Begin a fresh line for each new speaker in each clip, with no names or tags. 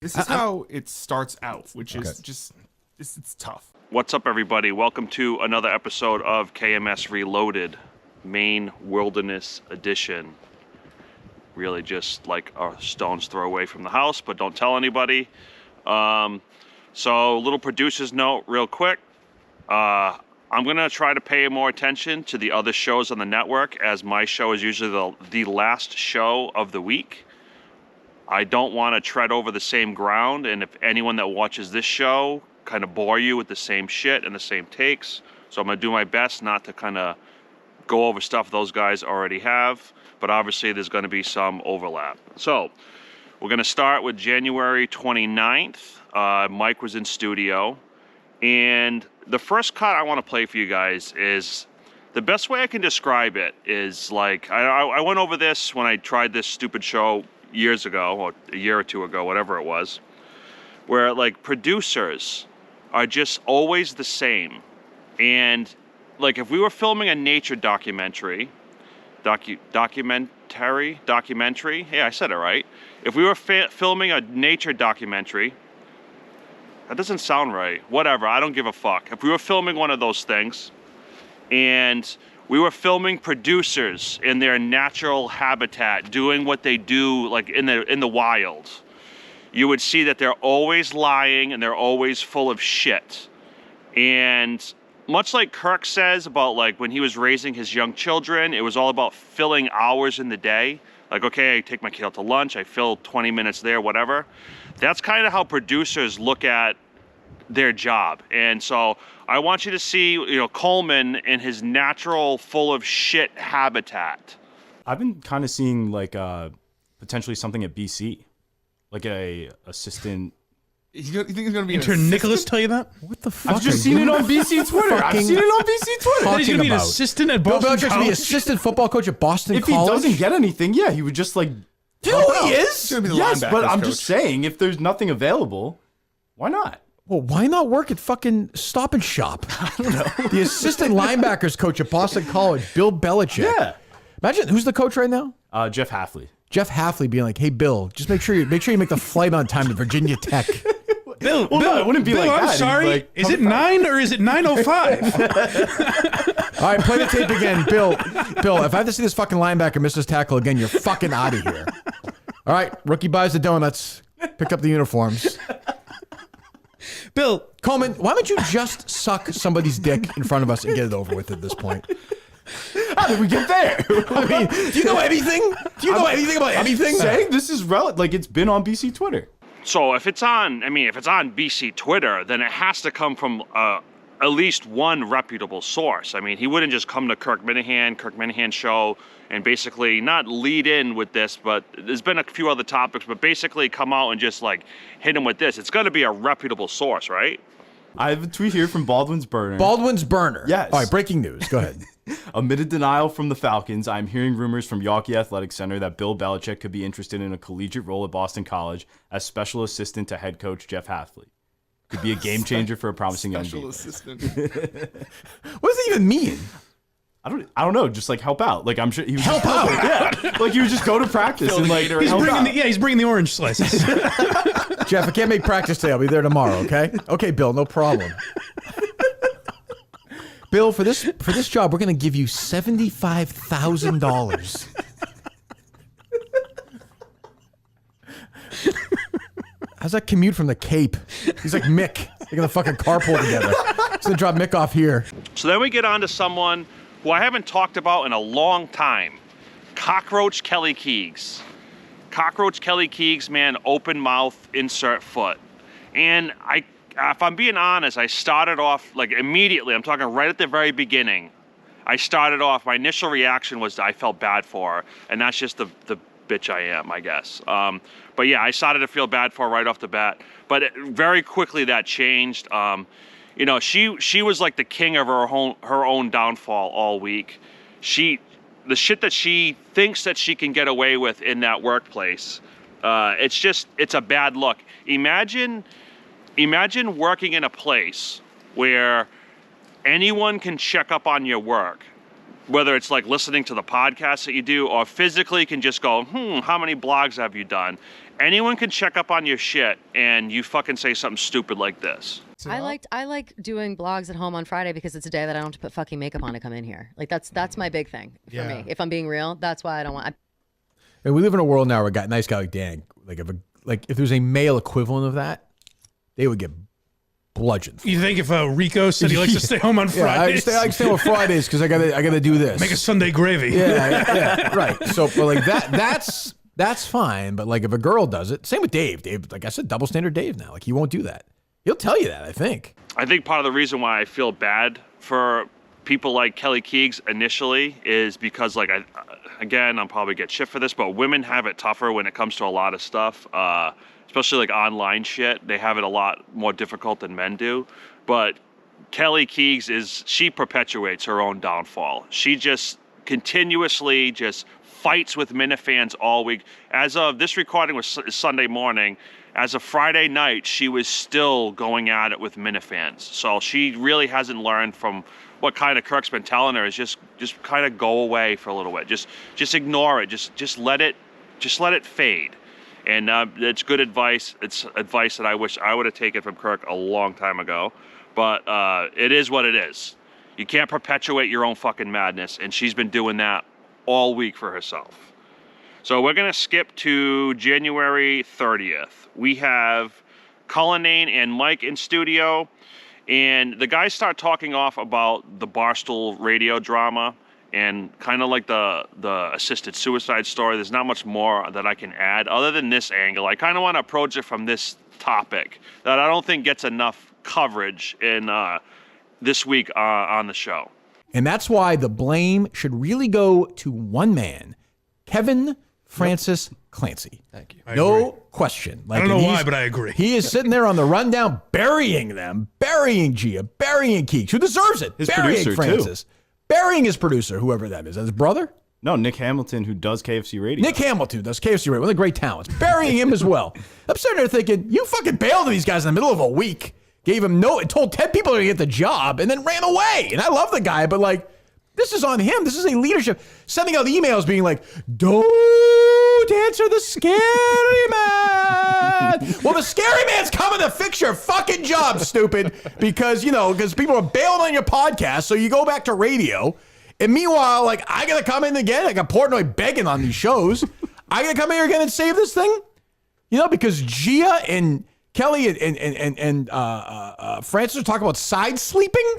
This is how it starts out, which is just, it's tough.
What's up, everybody? Welcome to another episode of KMS Reloaded, Maine Wilderness Edition. Really just like a stone's throw away from the house, but don't tell anybody. So, little producer's note real quick. I'm going to try to pay more attention to the other shows on the network, as my show is usually the last show of the week. I don't want to tread over the same ground, and if anyone that watches this show kind of bore you with the same shit and the same takes. So I'm going to do my best not to kind of go over stuff those guys already have, but obviously there's going to be some overlap. So we're going to start with January 29th. Mike was in studio, and the first cut I want to play for you guys is, the best way I can describe it is like, I went over this when I tried this stupid show years ago, or a year or two ago, whatever it was, where like producers are just always the same. And like if we were filming a nature documentary, documentary, yeah, I said it right. If we were filming a nature documentary, that doesn't sound right, whatever, I don't give a fuck. If we were filming one of those things and we were filming producers in their natural habitat, doing what they do like in the wild, you would see that they're always lying and they're always full of shit. And much like Kirk says about like when he was raising his young children, it was all about filling hours in the day. Like, okay, I take my kid out to lunch, I fill 20 minutes there, whatever. That's kind of how producers look at their job. And so I want you to see, Coleman in his natural, full of shit habitat.
I've been kind of seeing like potentially something at BC, like a assistant. You think he's going to be
intern? Nicholas tell you that?
What the fuck?
I've just seen it on BC Twitter. I've seen it on BC Twitter.
He's going to be an assistant at
Bill
Boston
Belichick should be assistant football coach at Boston
If
College.
he doesn't get anything, yeah, he would just like.
Do you know who he is?
Yes, but I'm just saying, if there's nothing available, why not?
Well, why not work at fucking Stop and Shop? I don't know. The assistant linebackers coach at Boston College, Bill Belichick.
Yeah.
Imagine who's the coach right now?
Jeff Hafley.
Jeff Hafley being like, "Hey, Bill, just make sure you make the flight on time to Virginia Tech."
Bill,
no, it wouldn't be
Bill,
like
I'm
that.
sorry.
Like,
is it 9 or is it 9:05?
All right, play the tape again, Bill. Bill, if I have to see this fucking linebacker miss his tackle again, you're fucking out of here. All right, rookie buys the donuts. Pick up the uniforms.
Bill,
Coleman, why don't you just suck somebody's dick in front of us and get it over with at this point?
How did we get there?
I mean, do you know anything? Do you know anything about anything?
Saying this is like it's been on BC Twitter.
So if it's on BC Twitter, then it has to come from at least one reputable source. I mean, he wouldn't just come to Kirk Minahan show, and basically not lead in with this, but there's been a few other topics, but basically come out and just like hit him with this. It's going to be a reputable source, right?
I have a tweet here from Baldwin's Burner.
Baldwin's Burner.
Yes.
All right, breaking news. Go ahead.
Amid a denial from the Falcons, I'm hearing rumors from Yawkey Athletic Center that Bill Belichick could be interested in a collegiate role at Boston College as special assistant to head coach Jeff Hafley. Could be a game changer for a promising young defense.
What does it even mean?
I don't know. Just like help out. Like I'm sure he would
help out.
Yeah, like he would just go to practice and like
he's bringing the orange slices.
Jeff, I can't make practice today. I'll be there tomorrow. Okay. Okay, Bill. No problem. Bill, for this job, we're going to give you $75,000. How's that commute from the Cape? He's like Mick. They're going to fucking carpool together. He's going to drop Mick off here.
So then we get on to someone who I haven't talked about in a long time. Cockroach Kelly Keegs. Cockroach Kelly Keegs, man, open mouth, insert foot. And if I'm being honest, I started off like immediately, I'm talking right at the very beginning. I started off, my initial reaction was I felt bad for her, and that's just the bitch I am, I guess. But yeah, I started to feel bad for her right off the bat. But very quickly that changed. She was like the king of her own downfall all week. The shit that she thinks that she can get away with in that workplace, it's a bad look. Imagine working in a place where anyone can check up on your work, whether it's like listening to the podcast that you do or physically can just go, how many blogs have you done? anyone can check up on your shit, and you fucking say something stupid like this.
I like doing blogs at home on Friday because it's a day that I don't have to put fucking makeup on to come in here. Like that's my big thing for me. If I'm being real, that's why I don't want.
And we live in a world now where a nice guy like Dan, if there's a male equivalent of that, they would get bludgeoned.
You think if Rico said he likes to stay home on Fridays?
I stay on Fridays because I gotta do this.
Make a Sunday gravy.
Yeah, right. So, but like that's fine. But like if a girl does it, same with Dave. Dave, like I said, double standard Dave now. Like he won't do that. He'll tell you that, I think.
I think part of the reason why I feel bad for people like Kelly Keegs initially is because, like, again, I'll probably get shit for this, but women have it tougher when it comes to a lot of stuff, especially like online shit. They have it a lot more difficult than men do. But Kelly Keegs she perpetuates her own downfall. She just continuously just fights with Minifans all week. As of this recording was Sunday morning. As of Friday night, she was still going at it with Minifans. So she really hasn't learned from what kind of Kirk's been telling her is just kind of go away for a little bit. Just ignore it. Just let it fade. And it's good advice. It's advice that I wish I would have taken from Kirk a long time ago. But it is what it is. You can't perpetuate your own fucking madness. And she's been doing that all week for herself. So we're going to skip to January 30th. We have Cullinane and Mike in studio, and the guys start talking off about the Barstool radio drama and kind of like the assisted suicide story. There's not much more that I can add other than this angle. I kind of want to approach it from this topic that I don't think gets enough coverage in this week on the show.
And that's why the blame should really go to one man, Kevin Francis Clancy.
Thank you.
No question.
I don't know why, but I agree.
He is sitting there on the rundown, burying Gia, burying Keegs, who deserves it.
His
burying
producer,
Francis,
too.
burying his producer, whoever that is. His brother?
No, Nick Hamilton, who does KFC radio.
Nick Hamilton does KFC radio. One of the great talents. Burying him as well. I'm sitting there thinking, you fucking bailed on these guys in the middle of a week, gave him told 10 people to get the job, and then ran away. And I love the guy, but like, this is on him. This is a leadership. Sending out emails being like, don't answer the scary man. Well, the scary man's coming to fix your fucking job, stupid. Because people are bailing on your podcast. So you go back to radio. And meanwhile, like, I got to come in again. I got Portnoy begging on these shows. I got to come in here again and save this thing. Because Gia and Kelly and Francis are talking about side sleeping.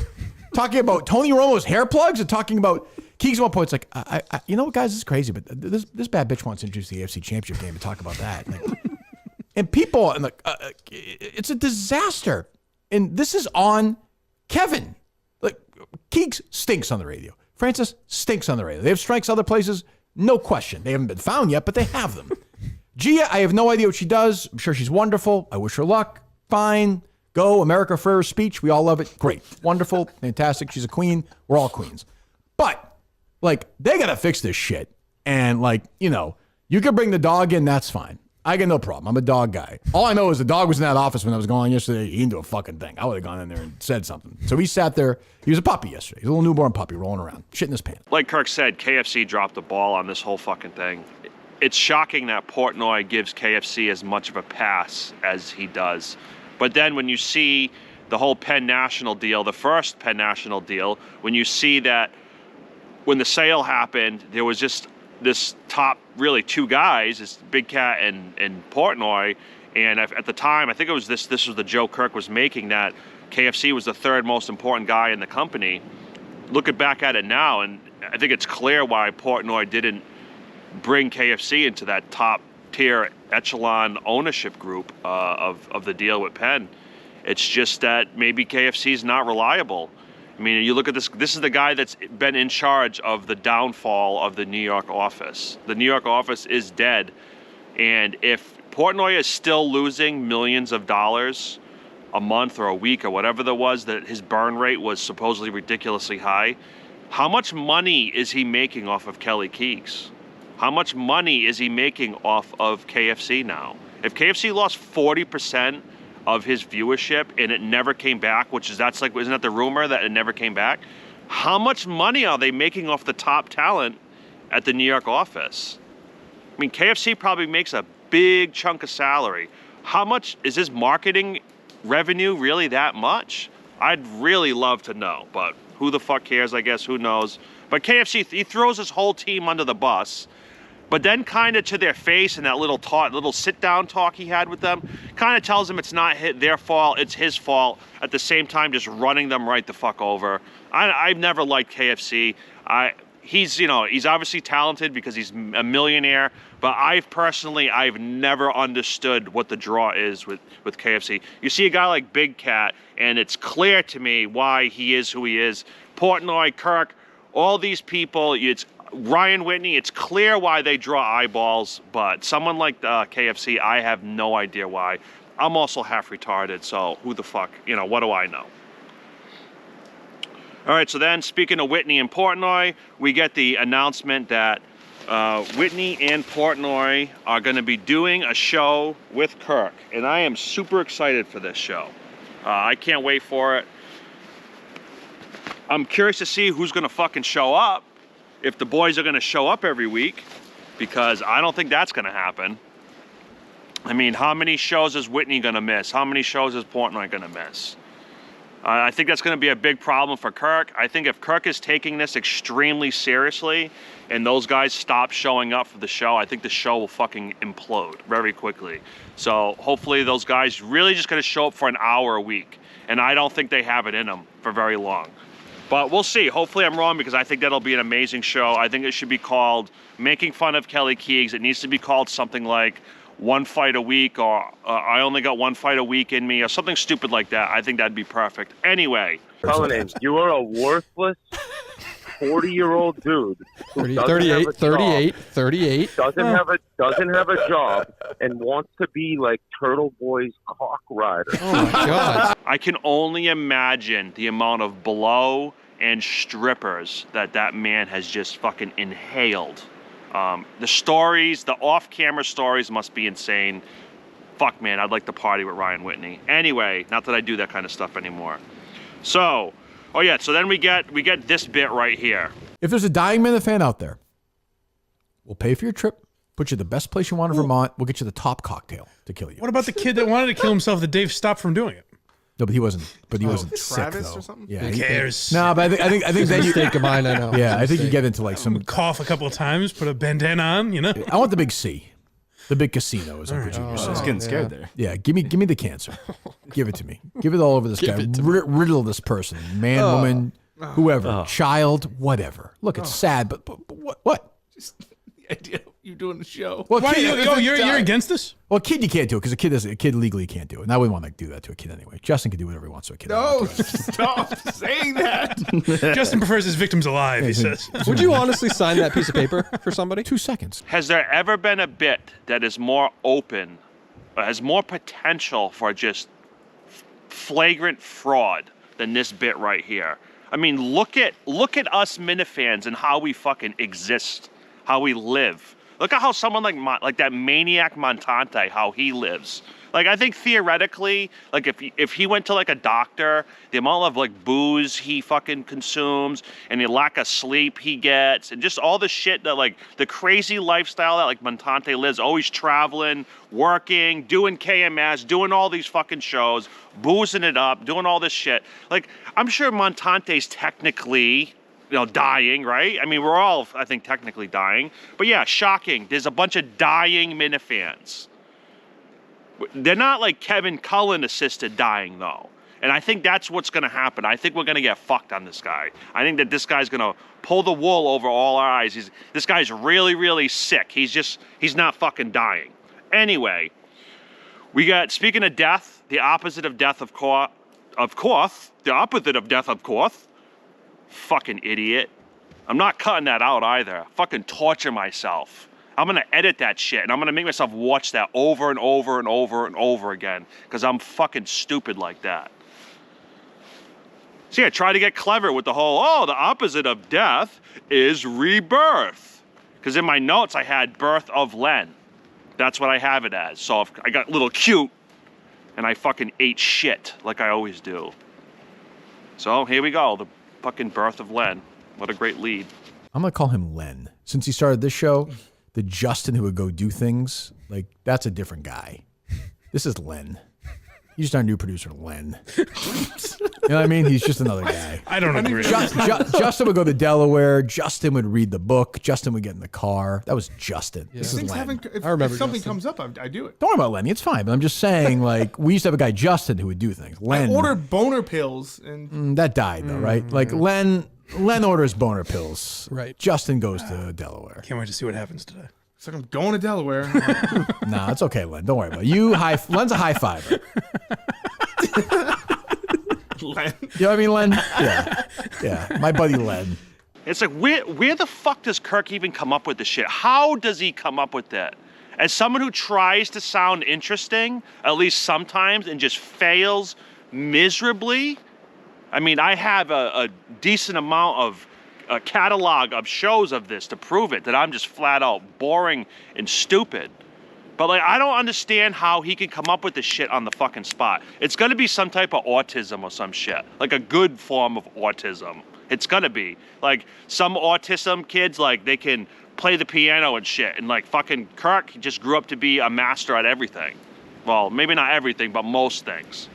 Talking about Tony Romo's hair plugs and talking about Keegs at one point. It's like, you know what, guys, this is crazy, but this bad bitch wants to introduce the AFC Championship game and talk about that. Like, and people, and it's a disaster. And this is on Kevin. Like, Keegs stinks on the radio. Francis stinks on the radio. They have strikes other places, no question. They haven't been found yet, but they have them. Gia, I have no idea what she does. I'm sure she's wonderful. I wish her luck. Fine. Go, America Ferrer's speech. We all love it. Great. Wonderful. Fantastic. She's a queen. We're all queens. But, like, they got to fix this shit. And, like, you could bring the dog in. That's fine. I got no problem. I'm a dog guy. All I know is the dog was in that office when I was going yesterday. He didn't do a fucking thing. I would have gone in there and said something. So he sat there. He was a puppy yesterday. He's a little newborn puppy rolling around, shit in his pants.
Like Kirk said, KFC dropped the ball on this whole fucking thing. It's shocking that Portnoy gives KFC as much of a pass as he does. But then when you see the whole Penn National deal, the first Penn National deal, when you see that when the sale happened, there was just this top, really two guys, this Big Cat and Portnoy, and at the time, I think it was this was the joke Kirk was making, that KFC was the third most important guy in the company. Looking back at it now, and I think it's clear why Portnoy didn't bring KFC into that top tier echelon ownership group of the deal with Penn. It's just that maybe KFC is not reliable. I mean, you look at this is the guy that's been in charge of the downfall of the New York office. The New York office is dead. And if Portnoy is still losing millions of dollars a month or a week or whatever there was, that his burn rate was supposedly ridiculously high, how much money is he making off of Kelly Keegs? How much money is he making off of KFC now? If KFC lost 40% of his viewership and it never came back, isn't that the rumor that it never came back? How much money are they making off the top talent at the New York office? I mean, KFC probably makes a big chunk of salary. How much is his marketing revenue really that much? I'd really love to know, but who the fuck cares, I guess, who knows. But KFC, he throws his whole team under the bus, but then kind of to their face in that little sit-down talk he had with them, kind of tells them it's not their fault, it's his fault, at the same time just running them right the fuck over. I've never liked KFC. He's obviously talented because he's a millionaire, but I've never understood what the draw is with KFC. You see a guy like Big Cat, and it's clear to me why he is who he is. Portnoy, Kirk, all these people, it's Ryan Whitney, it's clear why they draw eyeballs, but someone like KFC, I have no idea why. I'm also half retarded, so who the fuck, what do I know? All right, so then speaking of Whitney and Portnoy, we get the announcement that Whitney and Portnoy are going to be doing a show with Kirk, and I am super excited for this show. I can't wait for it. I'm curious to see who's going to fucking show up, if the boys are going to show up every week, because I don't think that's going to happen. I mean, how many shows is Whitney going to miss? How many shows is Portnoy going to miss? I think that's going to be a big problem for Kirk. I think if Kirk is taking this extremely seriously and those guys stop showing up for the show, I think the show will fucking implode very quickly. So hopefully those guys really just going to show up for an hour a week. And I don't think they have it in them for very long. But we'll see. Hopefully I'm wrong, because I think that'll be an amazing show. I think it should be called Making Fun of Kelly Keegs. It needs to be called something like One Fight a Week, or I Only Got One Fight a Week in Me, or something stupid like that. I think that'd be perfect. Anyway.
Cullinan, you are a worthless 40-year-old dude who
38,
doesn't have a job and wants to be like Turtle Boy's cock rider.
Oh my God.
I can only imagine the amount of blow and strippers that man has just fucking inhaled. The stories, the off-camera stories must be insane. Fuck, man, I'd like to party with Ryan Whitney. Anyway, not that I do that kind of stuff anymore. So, so then we get this bit right here.
If there's a dying man fan out there, we'll pay for your trip, put you the best place you want in Vermont. We'll get you the top cocktail to kill you.
What about the kid that wanted to kill himself that Dave stopped from doing it?
No, but he wasn't. But he wasn't sick
Travis
though.
or something?
Yeah,
Who cares?
No, but I think then you
Mistake of mine, I know.
Yeah, I think you get into like some.
Cough a couple of times, put a bandana on,
I want the big C, the big casino, as Uncle Junior
I
says.
was getting scared there.
Yeah, give me the cancer. Give it to me. Give it all over this guy. Riddle this person, man, woman, whoever, child, whatever. Look, it's sad, but what?
Just the idea of you doing the show.
Well,
Why
kid,
you're against this?
well, kid, you can't do it because a kid legally can't do it. And I wouldn't want to do that to a kid anyway. Justin can do whatever he wants to a kid.
No, stop saying that.
Justin prefers his victims alive, he says.
Would you honestly sign that piece of paper for somebody?
2 seconds.
Has there ever been a bit that is more open, or has more potential for just flagrant fraud than this bit right here? I mean, look at us Minifans and how we fucking exist, how we live. Look at how someone like that maniac Montante, how he lives. Like, I think theoretically, like if he went to like a doctor, the amount of like booze he fucking consumes and the lack of sleep he gets and just all the shit that like the crazy lifestyle that like Montante lives, always traveling, working, doing KMS, doing all these fucking shows, boozing it up, doing all this shit. Like, I'm sure Montante's technically, dying, right? I mean, we're all, I think, technically dying. But yeah, shocking. There's a bunch of dying Minifans. They're not like Kevin Cullen assisted dying, though. And I think that's what's going to happen. I think we're going to get fucked on this guy. I think that this guy's going to pull the wool over all our eyes. This guy's really, really sick. He's not fucking dying. Anyway, we got, speaking of death, the opposite of death, of course, the opposite of death, of course. Fucking idiot. I'm not cutting that out either. Fucking torture myself. I'm going to edit that shit, and I'm going to make myself watch that over and over and over and over again, because I'm fucking stupid like that. See, I try to get clever with the whole, the opposite of death is rebirth. Because in my notes, I had birth of Len. That's what I have it as. So if I got a little cute, and I fucking ate shit, like I always do. So here we go, the fucking birth of Len. What a great lead.
I'm going to call him Len. Since he started this show, the Justin who would go do things Like, that's a different guy. This is Len. He's our new producer, Len. You know what I mean? He's just another guy.
I don't agree.
Justin would go to Delaware. Justin would read the book. Justin would get in the car. That was Justin. This is Len.
If,
I remember
if something
Justin.
comes up, I do it.
Don't worry about Lenny. It's fine. But I'm just saying, like, we used to have a guy, Justin, who would do things. Len.
I ordered boner pills, and
That died, though, right? Like, Len orders boner pills.
Right.
Justin goes to Delaware.
Can't wait to see what happens today.
it's like I'm going to Delaware.
Nah, it's okay, Len. Don't worry about it. Len's a high fiver.
Len.
You know what I mean, Len? Yeah. My buddy Len.
It's like, where the fuck does Kirk even come up with this shit? How does he come up with that? As someone who tries to sound interesting, at least sometimes, and just fails miserably, I mean, I have a decent amount of a catalog of shows of this to prove it, that I'm just flat out boring and stupid. But, like, I don't understand how he can come up with this shit on the fucking spot. It's gonna be some type of autism or some shit. Like a good form of autism. It's gonna be. Like, some autism kids, like, they can play the piano and shit. And, like, fucking Kirk just grew up to be a master at everything. Well, maybe not everything, but most things.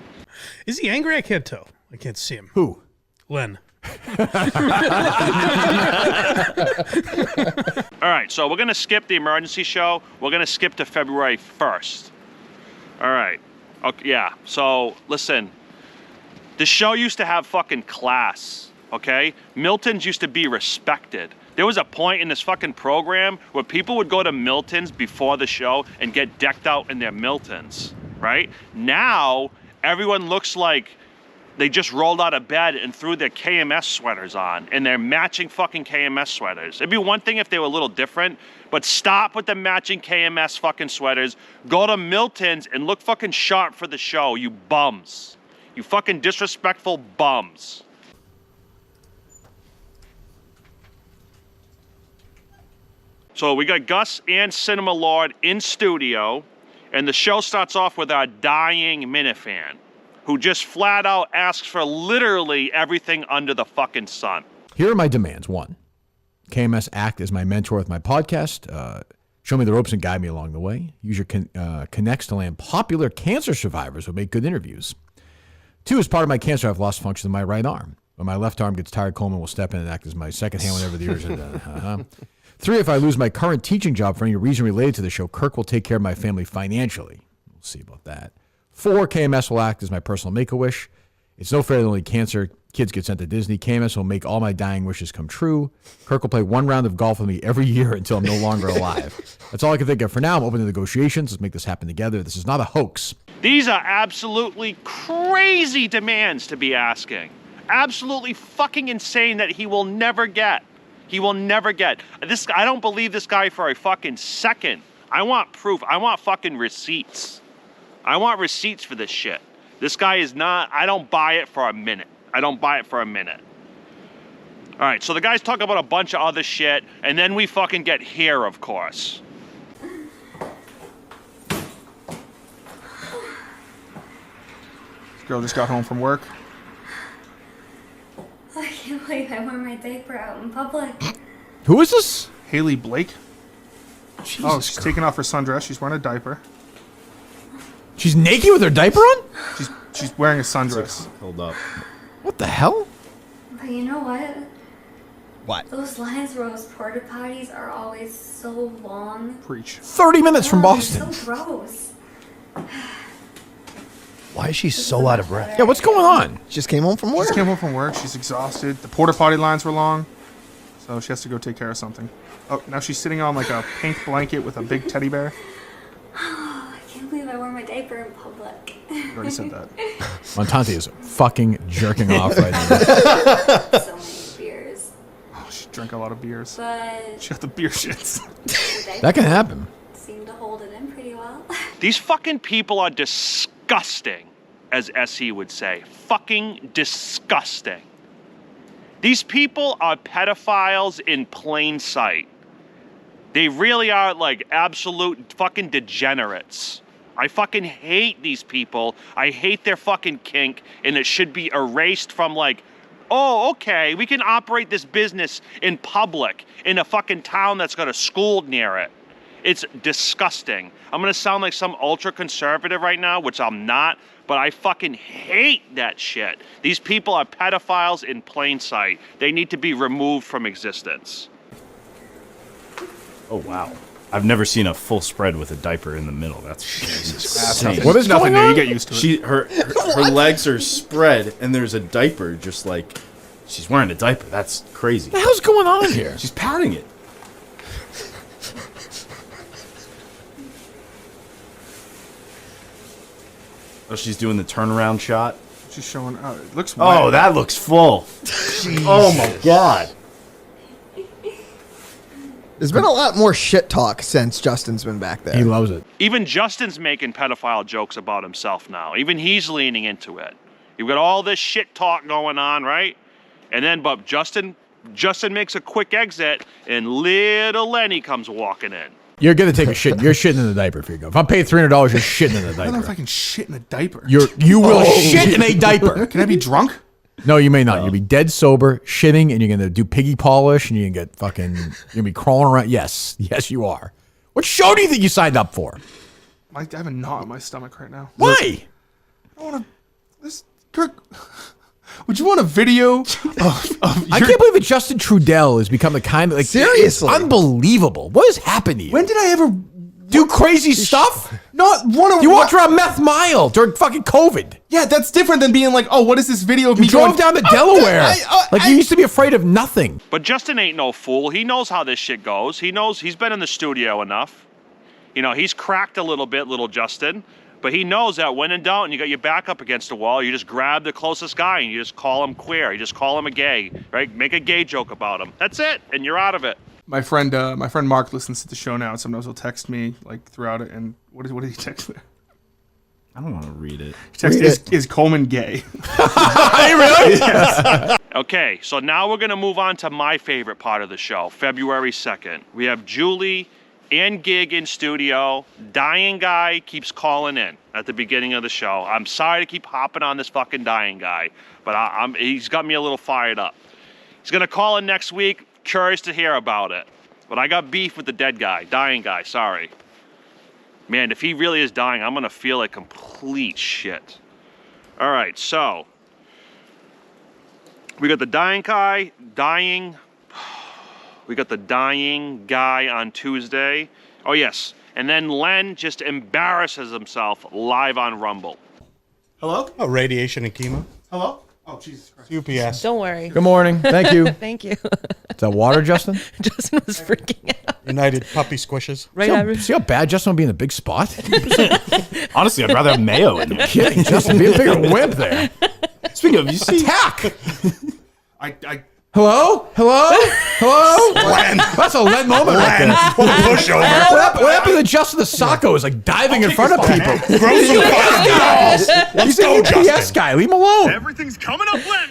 Is he angry? I can't tell. I can't see him.
Who?
Len.
All right, so we're gonna skip the emergency show. We're gonna skip to February 1st. All right. Okay, yeah. So listen, the show used to have fucking class. Okay, Milton's used to be respected. There was a point in this fucking program where people would go to Milton's before the show and get decked out in their Miltons. Right now, everyone looks like they just rolled out of bed and threw their KMS sweaters on, and they're matching fucking KMS sweaters. It'd be one thing if they were a little different, but stop with the matching KMS fucking sweaters. Go to Milton's and look fucking sharp for the show, you bums. You fucking disrespectful bums. So we got Gus and Cinema Lord in studio, and the show starts off with our dying Minifan, who just flat out asks for literally everything under the fucking sun.
Here are my demands. 1, KMS act as my mentor with my podcast. Show me the ropes and guide me along the way. Use your connects to land popular cancer survivors who make good interviews. 2, as part of my cancer, I've lost function of my right arm. When my left arm gets tired, Coleman will step in and act as my second hand whenever the ears are done. 3, if I lose my current teaching job for any reason related to the show, Kirk will take care of my family financially. We'll see about that. 4, KMS will act as my personal Make-A-Wish. It's no fair that only cancer kids get sent to Disney. KMS will make all my dying wishes come true. Kirk will play 1 round of golf with me every year until I'm no longer alive. That's all I can think of for now. I'm open to negotiations. Let's make this happen together. This is not a hoax.
These are absolutely crazy demands to be asking. Absolutely fucking insane that he will never get. He will never get. This. I don't believe this guy for a fucking second. I want proof. I want fucking receipts. I want receipts for this shit. This guy is not, I don't buy it for a minute. I don't buy it for a minute. All right, so the guy's talking about a bunch of other shit, and then we fucking get here, of course.
This girl just got home from work.
I can't believe I wore my diaper out in public.
Who is this?
Haley Blake. She's taking off her sundress. She's wearing a diaper.
She's naked with her diaper on?
She's wearing a sundress.
Hold up.
What the hell?
But you know what?
What?
Those lines where those porta potties are always so long.
Preach.
30 minutes from
Oh, they're
Boston.
so gross.
Why is she so out of breath?
Yeah, what's going on?
She just came home from
She
work.
just came home from work. She's exhausted. The porta potty lines were long, so she has to go take care of something. Oh, now she's sitting on like a pink blanket with a big teddy bear.
I can't believe I wore my diaper in public.
You already said that.
Montante is fucking jerking off right now.
So many beers.
Oh, she drank a lot of beers.
But
She got the beer shits.
the diaper
That can happen.
seemed to hold it in pretty well.
These fucking people are disgusting, as SE would say. Fucking disgusting. These people are pedophiles in plain sight. They really are like absolute fucking degenerates. I fucking hate these people. I hate their fucking kink, and it should be erased from like, oh, okay, we can operate this business in public in a fucking town that's got a school near it. It's disgusting. I'm going to sound like some ultra conservative right now, which I'm not, but I fucking hate that shit. These people are pedophiles in plain sight. They need to be removed from existence.
Oh, wow. I've never seen a full spread with a diaper in the middle. That's insane.
What is
Nothing
going
new.
on?
You get used to it.
Her legs are spread, and there's a diaper just like she's wearing a diaper. That's crazy.
What the hell's going on here?
She's patting it. Oh, she's doing the turnaround shot.
She's showing. Oh, it looks. Wet.
Oh, that looks full. Oh my god.
There's been a lot more shit talk since Justin's been back there.
He loves it.
Even Justin's making pedophile jokes about himself now. Even he's leaning into it. You've got all this shit talk going on, right? And then, but Justin makes a quick exit, and little Lenny comes walking in.
You're gonna take a shit. You're shitting in the diaper if you go. If I'm paying $300, you're shitting in the
I don't know if I
diaper.
can shit in a diper.
You will shit in a diaper.
Can I be drunk?
No, you may not. You'll be dead sober, shitting, and you're gonna do piggy polish, and you're gonna get fucking. You're gonna be crawling around. Yes, you are. What show do you think you signed up for?
I have a knot in my stomach right now.
Why?
I don't want to. This Kirk. Would you want a video of
I can't believe that Justin Trudell has become the kind of like
Seriously.
it's unbelievable. What has happened to you?
When did I ever
do crazy stuff?
Not one of
You walked around meth mile during fucking COVID.
Yeah, that's different than being like, oh, what is this video of me
You drove
going
down to Delaware. You used to be afraid of nothing.
But Justin ain't no fool. He knows how this shit goes. He knows he's been in the studio enough. You know, he's cracked a little bit, little Justin. But he knows that when in doubt and you got your back up against the wall, you just grab the closest guy and you just call him queer. You just call him a gay, right? Make a gay joke about him. That's it, and you're out of it.
My friend Mark listens to the show now, and sometimes he'll text me like throughout it. And what did he text me?
I don't want to read it.
He texted, is Coleman gay?
Hey, really?
Yes.
Okay, so now we're gonna move on to my favorite part of the show, February 2nd. We have Julie and Gig in studio. Dying guy keeps calling in at the beginning of the show. I'm sorry to keep hopping on this fucking dying guy, but he's got me a little fired up. He's gonna call in next week. Curious to hear about it. But I got beef with the dead guy, dying guy, sorry. Man, if he really is dying, I'm gonna feel like complete shit. All right, so we got the dying guy, we got the dying guy on Tuesday. Oh, yes. And then Len just embarrasses himself live on Rumble.
Hello?
Oh, radiation and chemo.
Hello? Oh, Jesus Christ.
UPS.
Don't worry.
Good morning. Thank you.
Thank you.
Is that water, Justin?
Justin was freaking out.
United Puppy Squishes.
See how bad Justin would be in a big spot?
Honestly, I'd rather have mayo in there.
Kidding. Justin, be a bigger wimp there.
Speaking of, you see,
Attack!
I
Hello? Len. That's a Len moment right there.
Push over.
What happened to Justin the Sacco is like diving in front of people.
Grow some fucking balls.
He's an UPS guy. Leave him alone.
Everything's coming up, Len.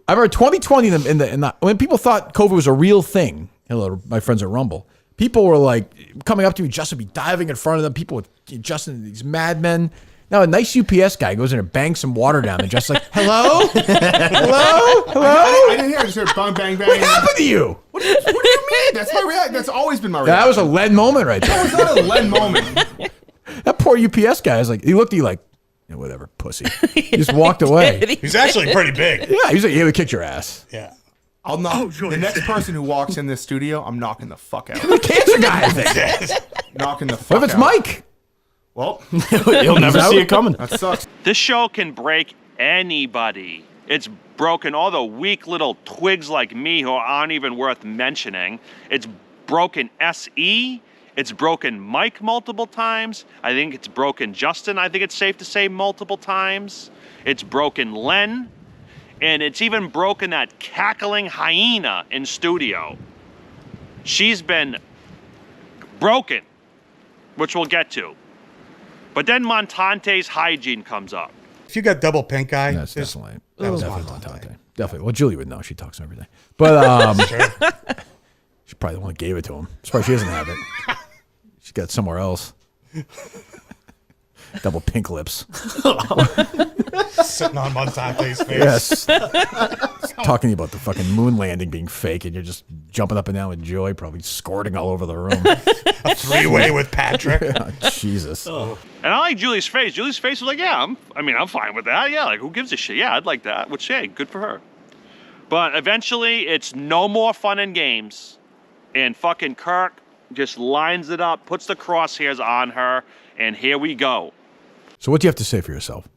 I remember 2020 in the when people thought COVID was a real thing. Hello, my friends at Rumble. People were like coming up to me. Justin would be diving in front of them. People would Justin, these madmen. Now a nice UPS guy goes in and bangs some water down and just like, hello?
I didn't hear. I just heard bang, bang, bang.
What happened to you?
What do you mean? That's my reaction. That's always been my reaction.
That was a Len moment right there.
That was not a Len moment.
That poor UPS guy was like, he looked at you like, yeah, whatever, pussy. He just walked away.
He's actually pretty big.
Yeah, he's like, he would kick your ass.
Yeah.
I'll knock. The next person who walks in this studio, I'm knocking the fuck out.
The cancer guy, I think.
Knocking the fuck
What if it's
out.
Mike?
Well,
you'll never see it coming.
That sucks.
This show can break anybody. It's broken all the weak little twigs like me who aren't even worth mentioning. It's broken SE. It's broken Mike multiple times. I think it's broken Justin. I think it's safe to say multiple times. It's broken Len. And it's even broken that cackling hyena in studio. She's been broken, which we'll get to. But then Montante's hygiene comes up.
If you got double pink eye,
That's definitely.
that was
Definitely
Montante.
Montante. Definitely. Well, Julie would know. She talks every day. But she probably the one that gave it to him. That's why she doesn't have it. She got it somewhere else. Double pink lips.
Sitting on Montante's face.
Yes. Talking about the fucking moon landing being fake, and you're just jumping up and down with joy, probably squirting all over the room.
A three-way with Patrick.
Jesus.
And I like Julie's face. Julie's face was like, yeah, I'm fine with that. Yeah, like, who gives a shit? Yeah, I'd like that. Which, hey, good for her. But eventually, it's no more fun and games. And fucking Kirk just lines it up, puts the crosshairs on her, and here we go.
So what do you have to say for yourself?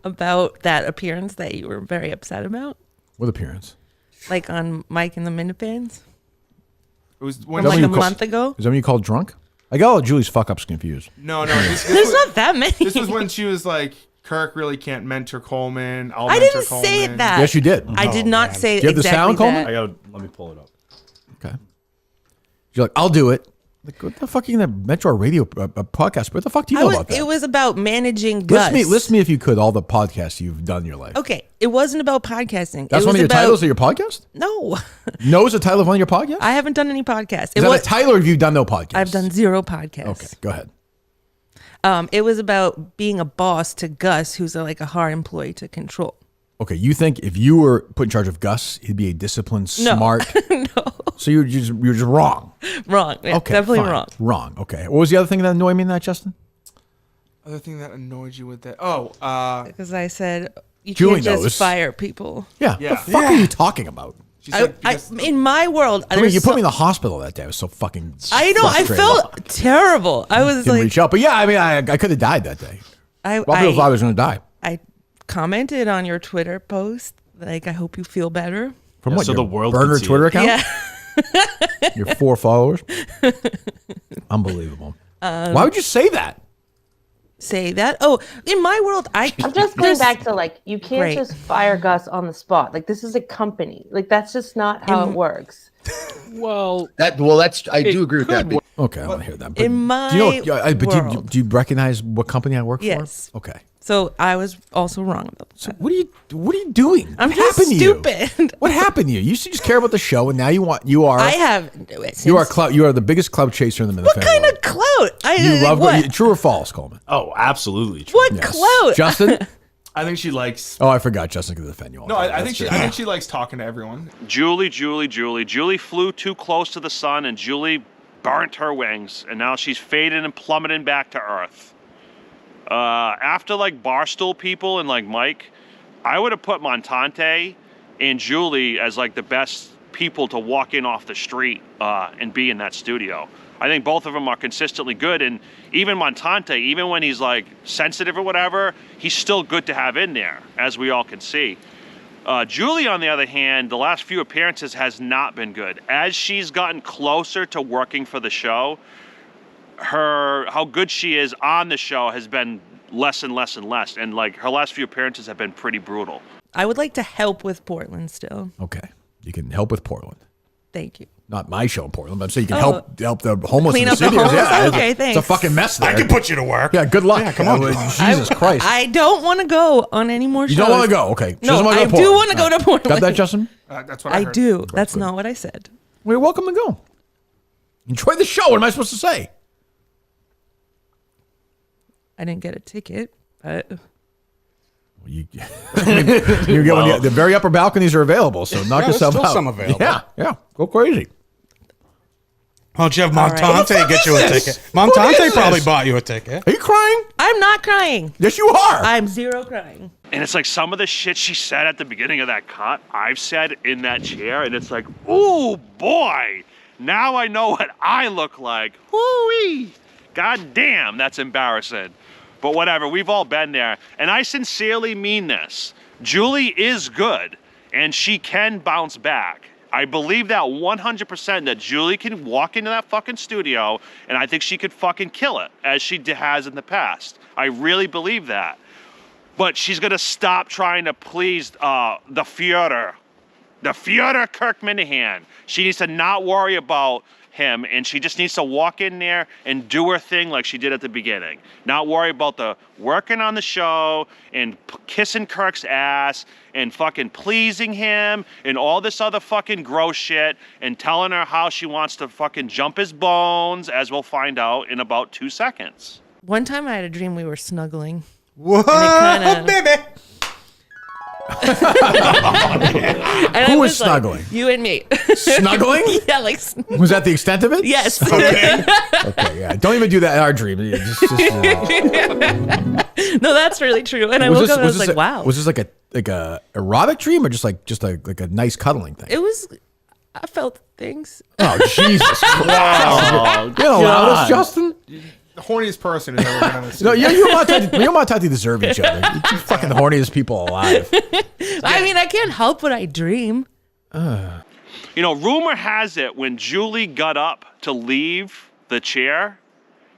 About that appearance that you were very upset about?
What appearance?
Like on Mike and the Minifans?
It was
From like a month ago?
Is that when you called drunk? I got all Julie's fuck-ups confused.
No.
There's not that many.
This was when she was like, Kirk really can't mentor Coleman. I'll
I
mentor
didn't
Coleman.
say that.
Yes, you did.
I did not say
Do you have the
exactly
sound, Coleman?
that.
Let me pull it up.
Okay. You're like, I'll do it. Like, what the fuck are you going to mentor a radio podcast? What the fuck do you know about that?
It was about managing Gus.
List me if you could all the podcasts you've done in your life.
Okay, it wasn't about podcasting.
That's
it
one
was
of your
about,
titles of your podcast?
No.
No is the title of one of your podcasts?
I haven't done any podcasts.
Is that a title or have you done no podcasts?
I've done 0 podcasts.
Okay, go ahead.
It was about being a boss to Gus, who's like a hard employee to control.
Okay, you think if you were put in charge of Gus, he'd be a disciplined, smart?
No.
So you're just wrong.
Wrong. Yeah,
Okay,
definitely
fine.
wrong.
Wrong. Okay. What was the other thing that annoyed me in that, Justin?
Other thing that annoyed you with that?
Because I said you
Julie
can't just
knows.
fire people.
Yeah.
Yeah.
What the fuck are you talking about?
She said
In my world,
I mean, you put me in the hospital that day. I was so fucking.
I know. I
frustrated.
felt terrible. I was
Didn't
like,
reach out, but yeah, I mean, I could have died that day.
I
thought I was going to die.
I commented on your Twitter post, like, I hope you feel better.
From what?
So
your
the world
burner
can see
Twitter
it.
account?
Yeah.
Your 4 followers. Unbelievable. Why would you say that?
Say that? Oh, in my world, I'm
just going back to like, you can't
Great.
just fire Gus on the spot. Like, this is a company. Like, that's just not how it works.
Well,
I do agree with that.
Okay, I want to hear that. But
in my
do you know, but
world.
do you recognize what company I work
Yes.
for? Okay.
So I was also wrong about that.
So what are you doing?
I'm
What
just
happened to you?
stupid.
What happened to you? You used to just care about the show, and now you are.
I have.
You are the biggest clout chaser in the
What
Minifan
kind
world.
of clout?
You love
what?
true or false, Coleman?
Oh, absolutely true.
What
Yes.
clout?
Justin?
I think she likes.
Oh, I forgot. Justin could defend you all.
No,
day.
I
That's
think
true.
she likes talking to everyone.
Julie flew too close to the sun, and Julie burnt her wings, and now she's fading and plummeting back to earth. After like Barstool people and like Mike, I would have put Montante and Julie as like the best people to walk in off the street and be in that studio. I think both of them are consistently good, and even Montante, even when he's like sensitive or whatever, he's still good to have in there, as we all can see. Julie, on the other hand, the last few appearances has not been good. As she's gotten closer to working for the show, how good she is on the show has been less and less and less, and like her last few appearances have been pretty brutal.
I would like to help with Portland still.
Okay, you can help with Portland.
Thank you.
Not my show in Portland, but I'm saying you can help the homeless
Clean
in the
up the
studios.
homeless?
Yeah,
Okay,
it's
thanks.
a fucking mess there.
I can put you to work.
Yeah, good luck.
Yeah, come on.
Jesus Christ.
I don't want to go on any more shows.
You don't want to go? Okay. She
No,
doesn't wanna go
I
to
do
Portland.
want to go to Portland.
Got that, Justin?
That's what I
I
heard.
do. That's not what I said.
Well, you're welcome to go. Enjoy the show. What am I supposed to say?
I didn't get a ticket, but
You get the very upper balconies are available, so knock
Yeah,
yourself
there's still
out.
some available.
Yeah, go crazy.
Why don't you have
All right.
Montante
What the
get
fuck
you a
is this?
ticket? Montante
is
probably
this?
bought you a ticket.
Are you crying?
I'm not crying.
Yes, you are.
I'm 0 crying.
And it's like some of the shit she said at the beginning of that cut, I've said in that chair, and it's like, ooh, boy, now I know what I look like. Whoo-wee. God damn, that's embarrassing. But whatever, we've all been there. And I sincerely mean this. Julie is good, and she can bounce back. I believe that 100% that Julie can walk into that fucking studio, and I think she could fucking kill it, as she has in the past. I really believe that. But she's going to stop trying to please the Führer. The Führer Kirk Minahan. She needs to not worry about him, and she just needs to walk in there and do her thing like she did at the beginning. Not worry about the working on the show and kissing Kirk's ass and fucking pleasing him and all this other fucking gross shit and telling her how she wants to fucking jump his bones, as we'll find out in about 2 seconds.
One time I had a dream we were snuggling.
Whoa,
And it kinda-
baby.
And
Who
I
was
like,
snuggling?
you and me.
Snuggling?
Yeah, like.
Was that the extent of it?
Yes.
Okay, yeah. Don't even do that in our dream.
No, that's really true. And I woke up and I was like, wow.
Was this like a erotic dream or just like a nice cuddling thing?
It was. I felt things.
Oh Jesus!
Wow.
You don't allow this, Justin.
The horniest person who's ever been on this.
No, you and Montati deserve each other. You're fucking the horniest people alive.
I mean, I can't help what I dream.
You know, rumor has it when Julie got up to leave the chair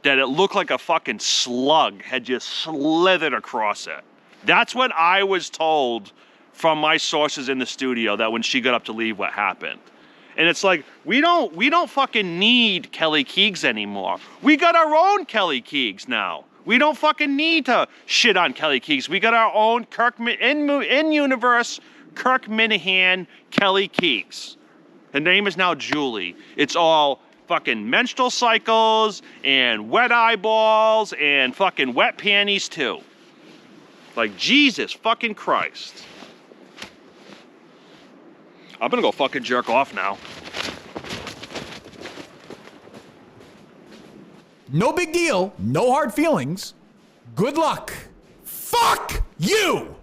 that it looked like a fucking slug had just slithered across it. That's what I was told from my sources in the studio, that when she got up to leave, what happened. And it's like, we don't fucking need Kelly Keegs anymore. We got our own Kelly Keegs now. We don't fucking need to shit on Kelly Keegs. We got our own in-universe Kirk Minahan Kelly Keegs. Her name is now Julie. It's all fucking menstrual cycles and wet eyeballs and fucking wet panties too. Like, Jesus fucking Christ. I'm gonna go fucking jerk off now.
No big deal. No hard feelings. Good luck. Fuck you.